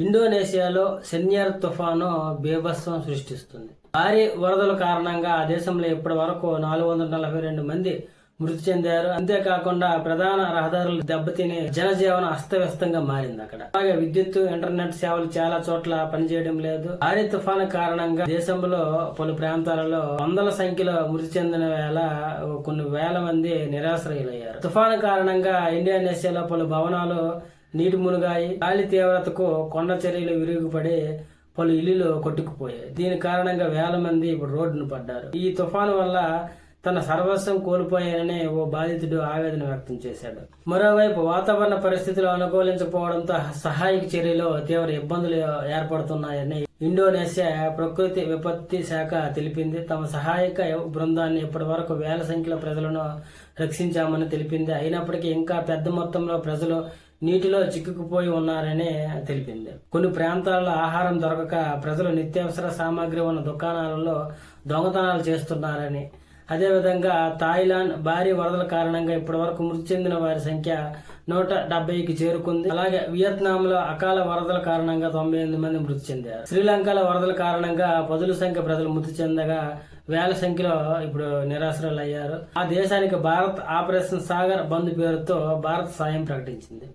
ఇండోనేషియాలో సెన్యర్ తుఫాను బీభత్సం సృష్టిస్తుంది. భారీ వరదల కారణంగా ఆ దేశంలో ఇప్పటి వరకు 442 మంది మృతి చెందారు. అంతేకాకుండా ప్రధాన రహదారులు దెబ్బతిని జనజీవనం అస్తవ్యస్తంగా మారింది అక్కడ. అలాగే విద్యుత్, ఇంటర్నెట్ సేవలు చాలా చోట్ల పనిచేయడం లేదు. భారీ తుఫాను కారణంగా దేశంలో పలు ప్రాంతాలలో వందల సంఖ్యలో మృతి చెందిన వేళ కొన్ని వేల మంది నిరాశ్రయులయ్యారు. తుఫాను కారణంగా ఇండోనేషియాలో పలు భవనాలు నీటి మునిగాయి. గాలి తీవ్రతకు కొండ చర్యలు విరిగిపడి పలు ఇళ్లు కొట్టుకుపోయాయి. దీని కారణంగా వేల మంది ఇప్పుడు రోడ్డును పడ్డారు. ఈ తుఫాను వల్ల తన సర్వస్వం కోల్పోయానని ఓ బాధితుడు ఆవేదన వ్యక్తం చేశాడు. మరోవైపు వాతావరణ పరిస్థితులు అనుకూలించకపోవడంతో సహాయక చర్యలో తీవ్ర ఇబ్బందులు ఏర్పడుతున్నాయని ఇండోనేషియా ప్రకృతి విపత్తి శాఖ తెలిపింది. తమ సహాయక బృందాన్ని ఇప్పటి వరకు వేల సంఖ్యలో ప్రజలను రక్షించామని తెలిపింది. అయినప్పటికీ ఇంకా పెద్ద మొత్తంలో ప్రజలు నీటిలో చిక్కుకుపోయి ఉన్నారని తెలిపింది. కొన్ని ప్రాంతాల్లో ఆహారం దొరకక ప్రజలు నిత్యావసర సామాగ్రి ఉన్న దుకాణాలలో దొంగతనాలు చేస్తున్నారని, అదేవిధంగా థాయిలాండ్ భారీ వరదల కారణంగా ఇప్పటి వరకు మృతి చెందిన వారి సంఖ్య 170కి చేరుకుంది. అలాగే వియత్నాంలో అకాల వరదల కారణంగా 98 మంది మృతి చెందారు. శ్రీలంకలో వరదల కారణంగా పదుల సంఖ్య ప్రజలు మృతి చెందగా వేల సంఖ్యలో ఇప్పుడు నిరాశ్రయులయ్యారు. ఆ దేశానికి భారత్ ఆపరేషన్ సాగర్ బంద్ పేరుతో భారత్ సాయం ప్రకటించింది.